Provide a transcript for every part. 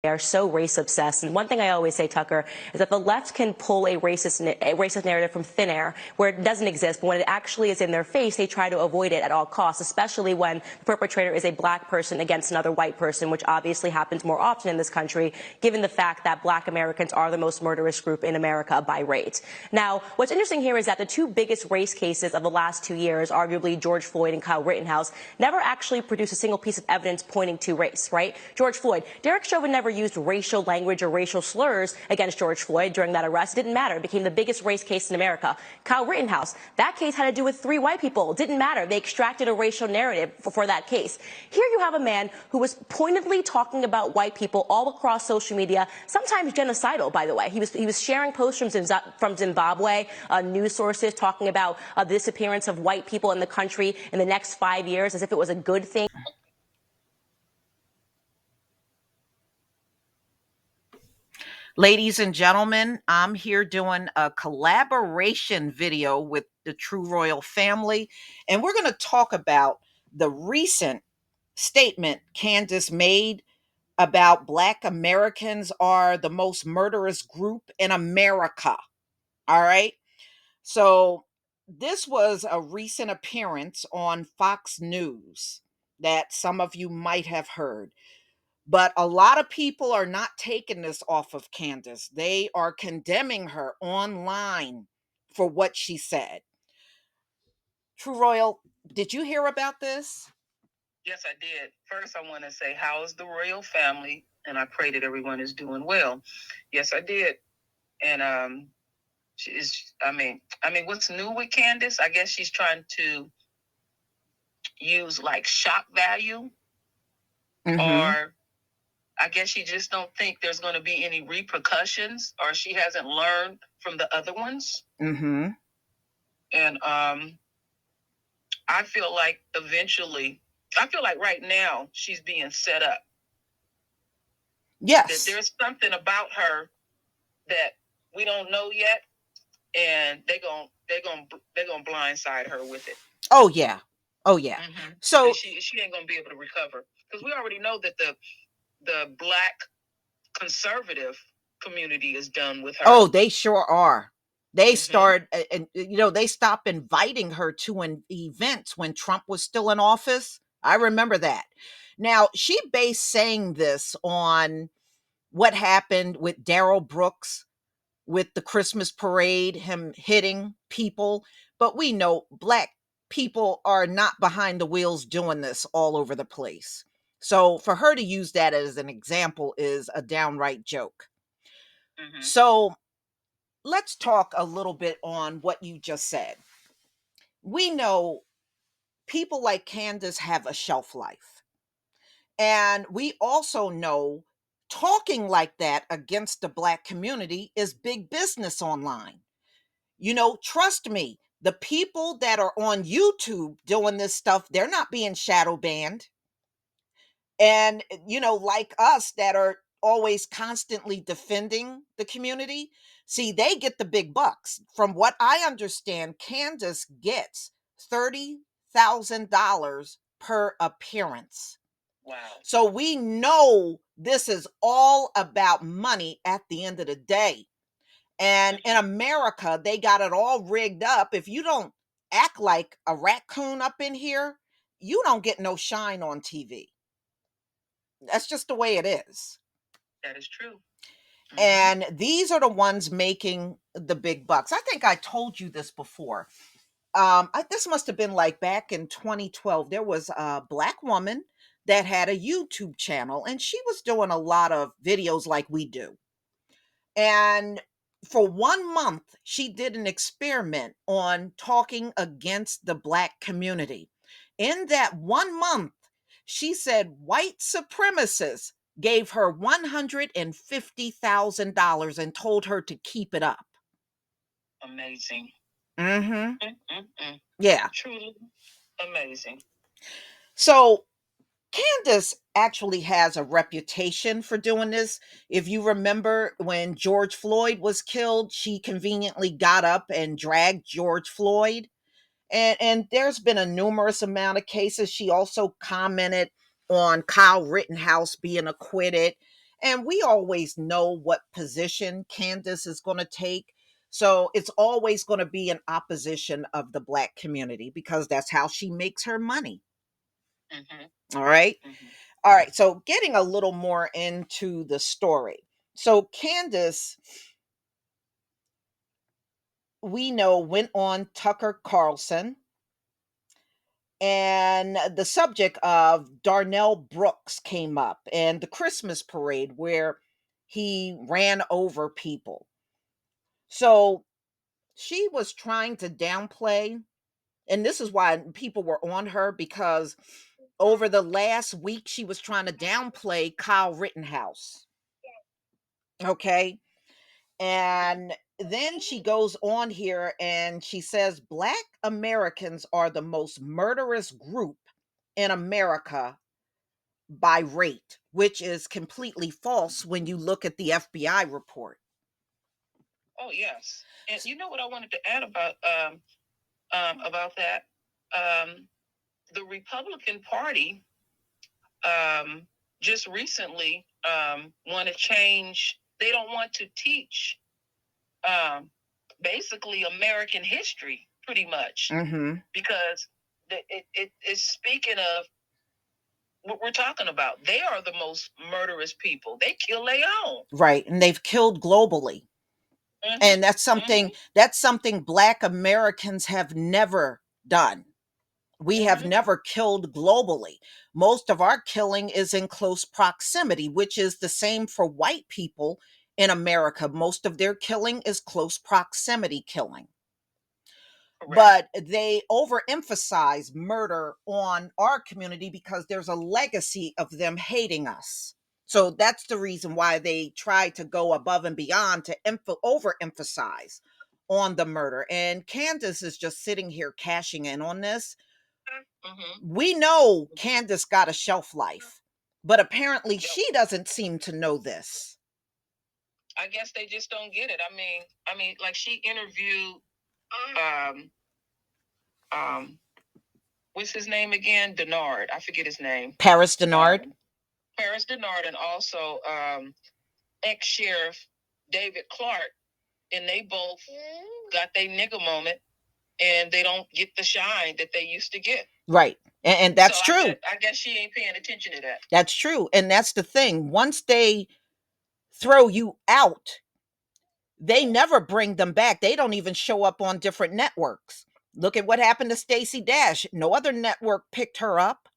are so race obsessed. And one thing I always say, Tucker, is that the left can pull a racist narrative from thin air where it doesn't exist, but when it actually is in their face, they try to avoid it at all costs, especially when the perpetrator is a black person against another white person, which obviously happens more often in this country, given the fact that black Americans are the most murderous group in America by rate. Now, what's interesting here is that the two biggest race cases of the last 2 years, arguably George Floyd and Kyle Rittenhouse, never actually produced a single piece of evidence pointing to race, right? George Floyd, Derek Chauvin never used racial language or racial slurs against George Floyd during that arrest. It didn't matter. It became the biggest race case in America. Kyle Rittenhouse, that case had to do with 3 white people. It didn't matter. They extracted a racial narrative for that case. Here you have a man who was pointedly talking about white people all across social media, sometimes genocidal, by the way. He was sharing posts from Zimbabwe, news sources talking about the disappearance of white people in the country in the next 5 years as if it was a good thing. Ladies and gentlemen, I'm here doing a collaboration video with the True Royal family, and we're going to talk about the recent statement Candace made about Black Americans are the most murderous group in America. All right. So this was a recent appearance on Fox News that some of you might have heard. But a lot of people are not taking this off of Candace. They are condemning her online for what she said. True Royal, did you hear about this? Yes, I did. First, I want to say, how is the royal family? And I pray that everyone is doing well. Yes, I did. And what's new with Candace? I guess she's trying to use like shock value, or I guess she just don't think there's going to be any repercussions, or she hasn't learned from the other ones. And I feel like right now she's being set up. Yes. That there's something about her that we don't know yet, and they're gonna blindside her with it. Oh yeah. So and she ain't gonna be able to recover, because we already know that the Black conservative community is done with her. Oh, they sure are. They start, and they stopped inviting her to events when Trump was still in office. I remember that. Now, she based saying this on what happened with Darrell Brooks with the Christmas parade, him hitting people. But we know Black people are not behind the wheels doing this all over the place. So for her to use that as an example is a downright joke. So let's talk a little bit on what you just said. We know people like Candace have a shelf life. And we also know talking like that against the Black community is big business online. Trust me, the people that are on YouTube doing this stuff, they're not being shadow banned. And, like us that are always constantly defending the community, see, they get the big bucks. From what I understand, Candace gets $30,000 per appearance. Wow. So we know this is all about money at the end of the day. And in America, they got it all rigged up. If you don't act like a raccoon up in here, you don't get no shine on TV. That's just the way it is. That is true. And these are the ones making the big bucks. I think I told you this before. This must have been like back in 2012. There was a Black woman that had a YouTube channel, and she was doing a lot of videos like we do. And for 1 month, she did an experiment on talking against the Black community. In that 1 month, she said white supremacists gave her $150,000 and told her to keep it up. Amazing. Yeah. Truly amazing. So Candace actually has a reputation for doing this. If you remember when George Floyd was killed, she conveniently got up and dragged George Floyd. And there's been a numerous amount of cases. She also commented on Kyle Rittenhouse being acquitted. And we always know what position Candace is going to take. So it's always going to be an opposition of the Black community because that's how she makes her money. Mm-hmm. All right. Mm-hmm. All right. So getting a little more into the story. So Candace, we know, went on Tucker Carlson, and the subject of Darnell Brooks came up and the Christmas parade where he ran over people. So she was trying to downplay, and this is why people were on her, because over the last week she was trying to downplay Kyle Rittenhouse. Okay. And then she goes on here and she says Black Americans are the most murderous group in America by rate, which is completely false when you look at the FBI report. Oh yes, and you know what I wanted to add about that? The Republican Party just recently want to change. They don't want to teach basically American history, pretty much, because it is speaking of what we're talking about. They are the most murderous people. They kill their own. Right, and they've killed globally. Mm-hmm. And that's something Black Americans have never done. We have never killed globally. Most of our killing is in close proximity, which is the same for white people in America. Most of their killing is close proximity killing. Correct. But they overemphasize murder on our community because there's a legacy of them hating us. So that's the reason why they try to go above and beyond to overemphasize on the murder. And Candace is just sitting here cashing in on this. We know Candace got a shelf life, but apparently she doesn't seem to know this. I guess they just don't get it. I mean, like she interviewed, what's his name again? Denard. I forget his name. Paris Denard. Paris Denard, and also ex-sheriff David Clark, and they both got their nigga moment, and they don't get the shine that they used to get. Right. And that's so true. I guess she ain't paying attention to that. That's true. And that's the thing. Once they throw you out, they never bring them back. They don't even show up on different networks. Look at what happened to Stacey Dash. No other network picked her up.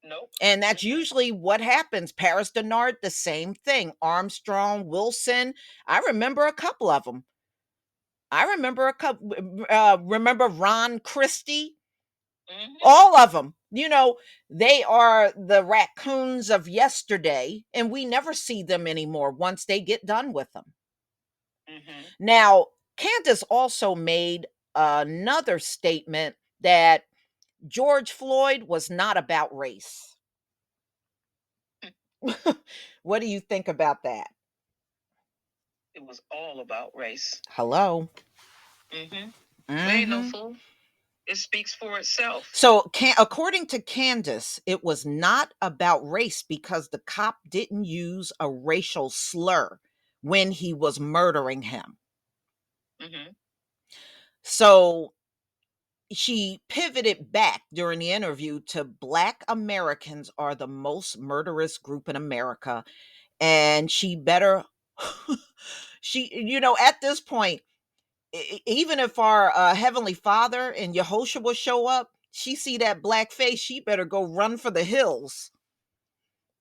Nope. And that's usually what happens. Paris Denard, the same thing. Armstrong, Wilson. I remember a couple of them. Remember Ron Christie? All of them. You know, they are the raccoons of yesterday, and we never see them anymore once they get done with them. Now, Candace also made another statement that George Floyd was not about race. What do you think about that? It was all about race. Hello. We ain't no fool. It speaks for itself. So, according to Candace, it was not about race because the cop didn't use a racial slur when he was murdering him. So she pivoted back during the interview to Black Americans are the most murderous group in America. And she better, at this point, even if our Heavenly Father and Yehoshua show up, she see that black face, she better go run for the hills.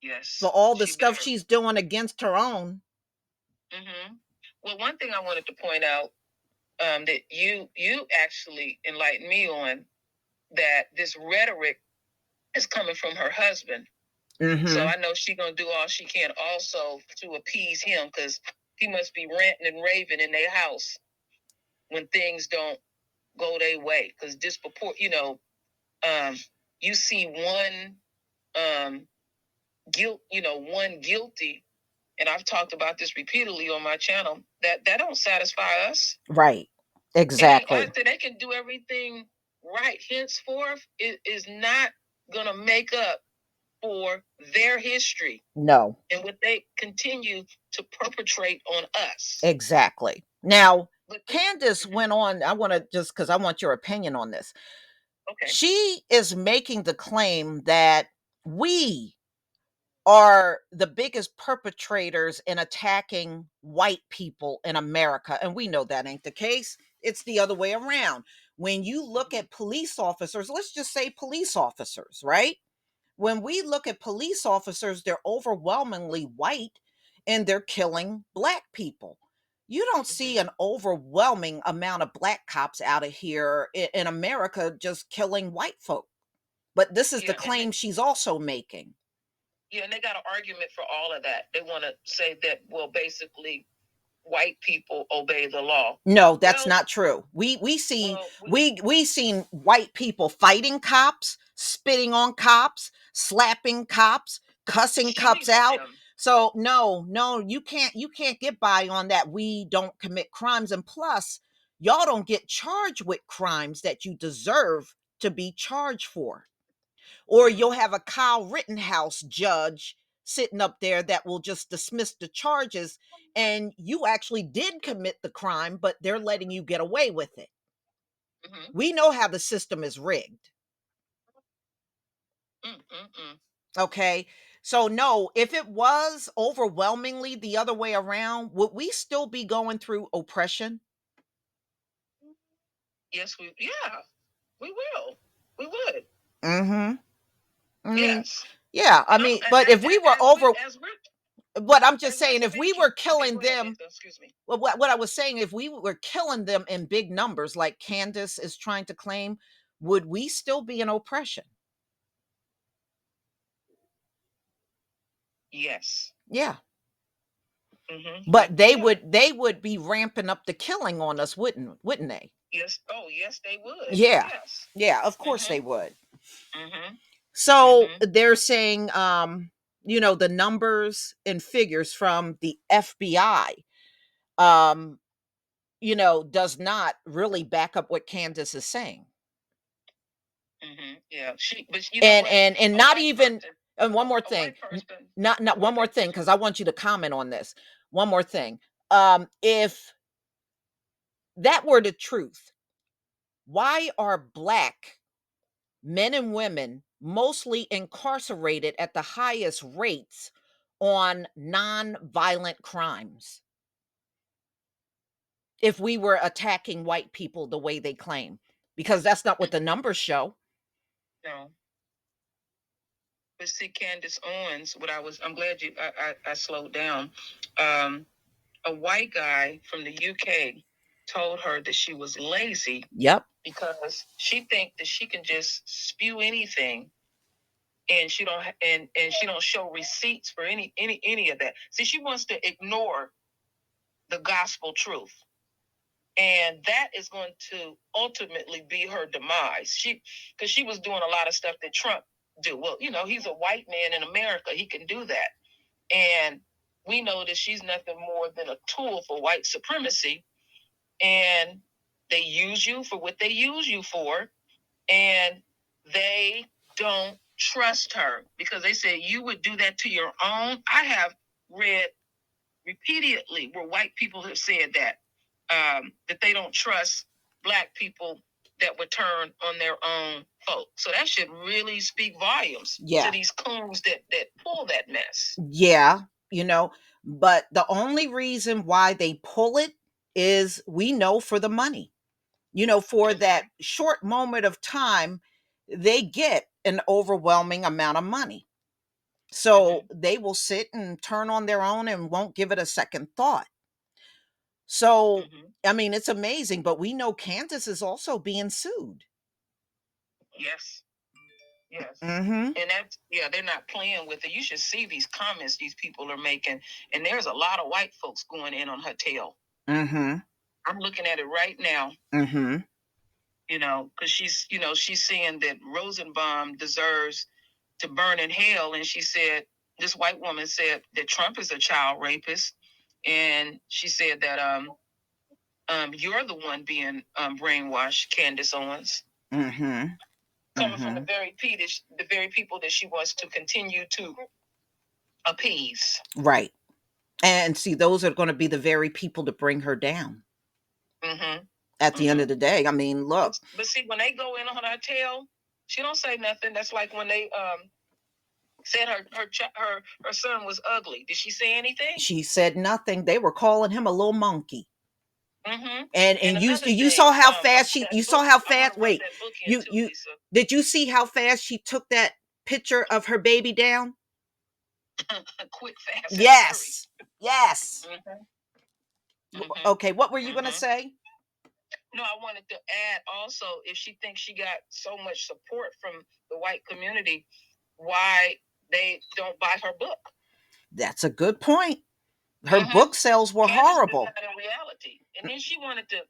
Yes. For all the stuff she's doing against her own. Well, one thing I wanted to point out that you actually enlightened me on, that this rhetoric is coming from her husband. So I know she's going to do all she can also to appease him, because he must be ranting and raving in their house when things don't go their way. Because you see one one guilty, and I've talked about this repeatedly on my channel, that don't satisfy us. Right. Exactly. And they can do everything right henceforth. It is not going to make up for their history. No. And what they continue to perpetrate on us. Exactly. Now, Candace went on, I want to just, because I want your opinion on this. Okay. She is making the claim that we are the biggest perpetrators in attacking white people in America. And we know that ain't the case. It's the other way around. When you look at police officers, let's just say police officers, right? When we look at police officers, they're overwhelmingly white and they're killing black people. You don't see an overwhelming amount of black cops out of here in America just killing white folk. But this is the claim she's also making. Yeah, and they got an argument for all of that. They want to say that, well, basically, white people obey the law. No, that's not true. We seen white people fighting cops, spitting on cops, slapping cops, cussing cops out. So no, you can't get by on that. We don't commit crimes, and plus, y'all don't get charged with crimes that you deserve to be charged for. Or you'll have a Kyle Rittenhouse judge sitting up there that will just dismiss the charges, and you actually did commit the crime, but they're letting you get away with it. We know how the system is rigged. Okay, so no, if it was overwhelmingly the other way around, would we still be going through oppression? Yes, we will. We would. I mean, yes. Yeah, I mean, but if we were over, what I'm just saying, if we were killing them, excuse me. Well, what I was saying, if we were killing them in big numbers, like Candace is trying to claim, would we still be in oppression? Yes. Yeah. But they would be ramping up the killing on us, wouldn't they? Yes. Oh, yes, they would. Yeah. Yes. Yeah, of course they would. So they're saying, the numbers and figures from the FBI, does not really back up what Candace is saying. Yeah, and not even person, and one more thing, not one more thing, because I want you to comment on this. One more thing. If that were the truth, why are black men and women mostly incarcerated at the highest rates on non-violent crimes? If we were attacking white people the way they claim, because that's not what the numbers show. No. But see, Candace Owens, I'm glad I slowed down. A white guy from the UK told her that she was lazy. Yep. Because she thinks that she can just spew anything, and she don't show receipts for any of that. See, she wants to ignore the gospel truth. And that is going to ultimately be her demise. Because she was doing a lot of stuff that Trump do. Well, he's a white man in America. He can do that. And we know that she's nothing more than a tool for white supremacy. And they use you for what they use you for. And they don't trust her because they say you would do that to your own. I have read repeatedly where white people have said that they don't trust black people that would turn on their own folk. So that should really speak volumes to these coons that pull that mess. Yeah, but the only reason why they pull it is, we know, for the money. For that short moment of time, they get an overwhelming amount of money. So they will sit and turn on their own and won't give it a second thought. So, I mean, it's amazing, but we know Candace is also being sued. Yes. Yes. And that's, they're not playing with it. You should see these comments these people are making. And there's a lot of white folks going in on her tail. I'm looking at it right now. Because she's saying that Rosenbaum deserves to burn in hell. And she said, this white woman said that Trump is a child rapist. And she said that you're the one being brainwashed, Candace Owens. coming from the very people that she wants to continue to appease. Right. And see, those are going to be the very people to bring her down. At the end of the day, I mean, look. But see, when they go in on her tail, she don't say nothing. That's like when they said her son was ugly. Did she say anything? She said nothing. They were calling him a little monkey. And you saw how fast wait, did you see how fast she took that picture of her baby down? Quick, fast. Yes. Okay, what were you going to say? No, I wanted to add also, if she thinks she got so much support from the white community, why they don't buy her book? That's a good point. Her book sales were horrible. In reality. And then she wanted to,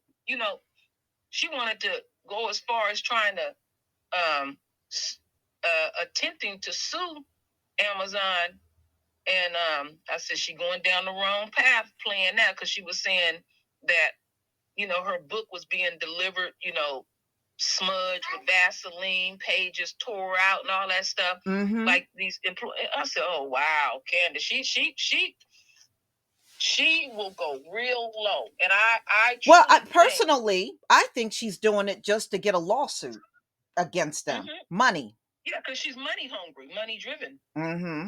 go as far as trying to attempting to sue Amazon. And I said she going down the wrong path playing that, because she was saying that, her book was being delivered, smudged with Vaseline, pages tore out and all that stuff. Like these employees. I said, oh, wow, Candace, she will go real low. And I personally, I think she's doing it just to get a lawsuit against them. Money. Yeah, because she's money hungry, money driven.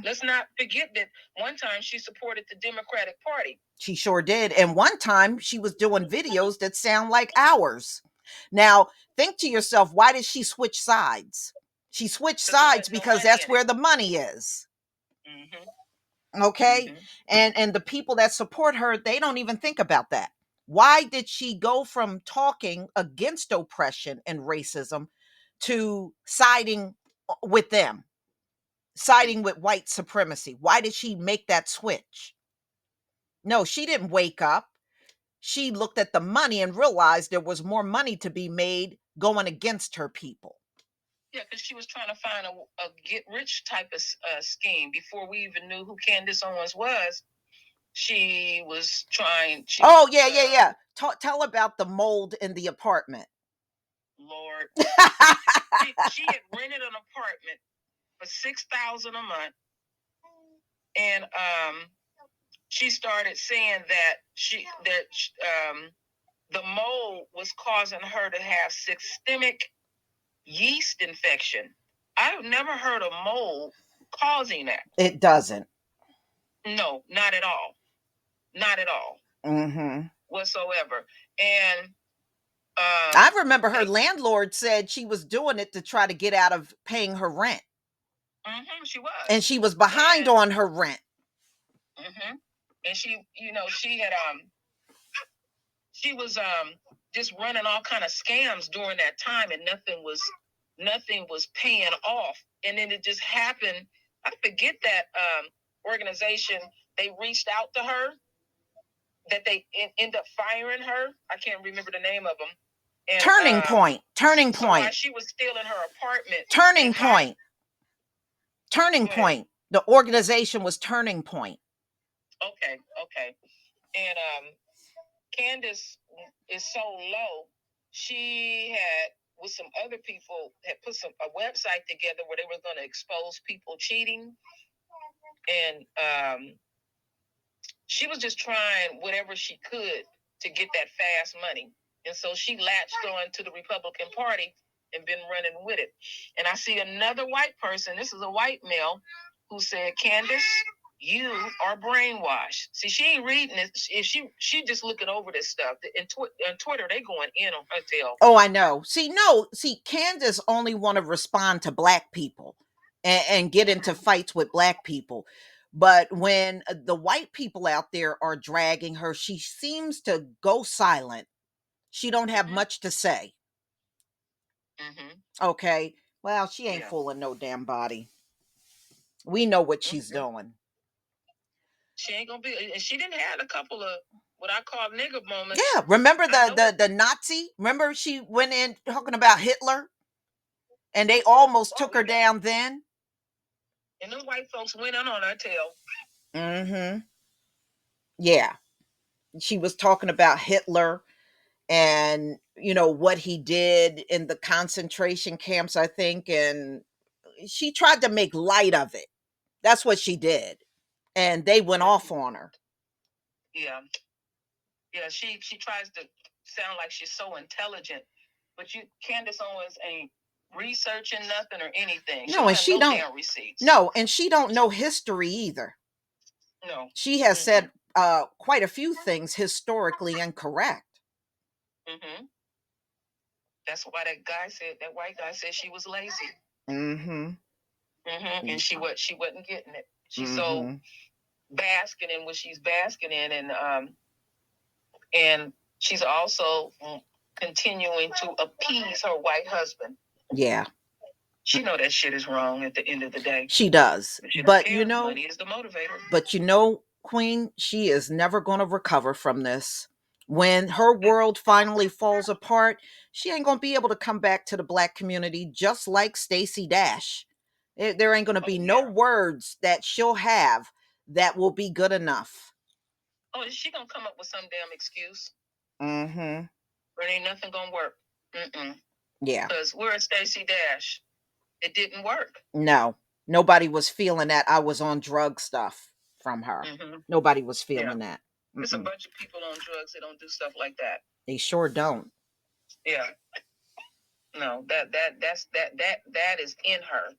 Let's not forget that one time she supported the Democratic Party. She sure did. And one time she was doing videos that sound like ours. Now, think to yourself, why did she switch sides? She switched sides because that's where the money is. Okay? And the people that support her, they don't even think about that. Why did she go from talking against oppression and racism to siding with them, siding with white supremacy? Why did she make that switch? No, she didn't wake up. She looked at the money and realized there was more money to be made going against her people. Yeah, because she was trying to find a get-rich type of scheme. Before we even knew who Candace Owens was, she was trying... yeah. Tell about the mold in the apartment. Lord. she had rented an apartment for $6,000 a month. And she started saying that the mold was causing her to have systemic yeast infection. I've never heard of mold causing that. It doesn't. No, not at all. Not at all. Whatsoever. And I remember her landlord said she was doing it to try to get out of paying her rent. She was. And she was behind on her rent. And she had she was just running all kind of scams during that time, and nothing was paying off. And then it just happened. I forget that organization, they reached out to her, that they end up firing her. I can't remember the name of them. And, Turning Point. So while she was still in her apartment. Turning Point. The organization was Turning Point. Okay. And Candace is so low. She had, with some other people, had put a website together where they were going to expose people cheating. And she was just trying whatever she could to get that fast money. And so she latched on to the Republican Party and been running with it. And I see another white person, this is a white male, who said, Candace, you are brainwashed. See, she ain't reading it. She just looking over this stuff. On Twitter, they going in on her tail. Oh, I know. See, Candace only want to respond to black people and get into fights with black people. But when the white people out there are dragging her, she seems to go silent. She don't have much to say. Okay. Well, she ain't fooling no damn body. We know what she's doing. She ain't gonna be. And she didn't have a couple of what I call nigger moments. Yeah. Remember the Nazi? Remember she went in talking about Hitler? And they almost took her down then. And them white folks went on her tail. Yeah. She was talking about Hitler and you know what he did in the concentration camps, I think, and she tried to make light of it. That's what she did, and they went off on her. Yeah, yeah. She tries to sound like she's so intelligent, but Candace Owens ain't researching nothing or anything. No, and she don't. Damn receipts. No, and she don't know history either. No, she has said quite a few things historically incorrect. Mm-hmm. That's why that white guy said she was lazy. Mm-hmm. Mm-hmm. And she wasn't getting it. She's so basking in what she's basking in, and she's also continuing to appease her white husband. Yeah. She know that shit is wrong at the end of the day. She does. But you know, money is the motivator. But you know, Queen, she is never going to recover from this. When her world finally falls apart, she ain't going to be able to come back to the Black community, just like Stacey Dash. There ain't going to be no words that she'll have that will be good enough. Oh, is she going to come up with some damn excuse? Mm-hmm. But ain't nothing going to work. Mm-mm. Yeah. Because we're at Stacey Dash. It didn't work. No. Nobody was feeling that I was on drug stuff from her. Nobody was feeling that. There's a bunch of people on drugs that don't do stuff like that. They sure don't. Yeah. No, that is in her.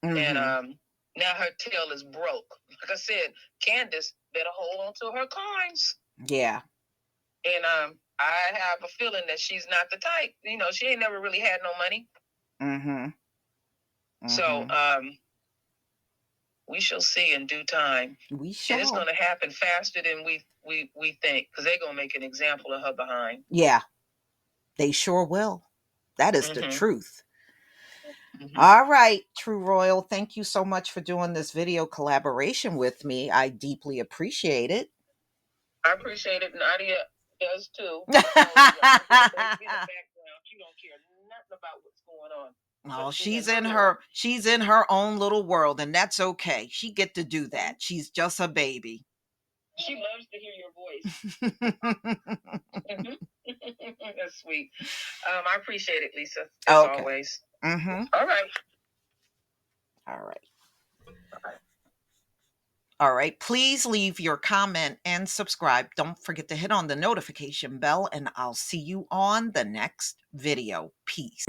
And now her tail is broke. Like I said, Candace better hold on to her coins. Yeah. And I have a feeling that she's not the type. You know, she ain't never really had no money. So we shall see in due time. We shall. And it's going to happen faster than we think, because they're going to make an example of her behind. Yeah, they sure will. That is the truth. All right, True Royal, thank you so much for doing this video collaboration with me. I deeply appreciate it. I appreciate it. Nadia does too. In the background, she don't care nothing about what's going on. Oh, she's in her own little world, and that's okay. She get to do that. She's just a baby. She loves to hear your voice. That's sweet. I appreciate it, Lisa, as always. All right. All right. Please leave your comment and subscribe. Don't forget to hit on the notification bell, and I'll see you on the next video. Peace.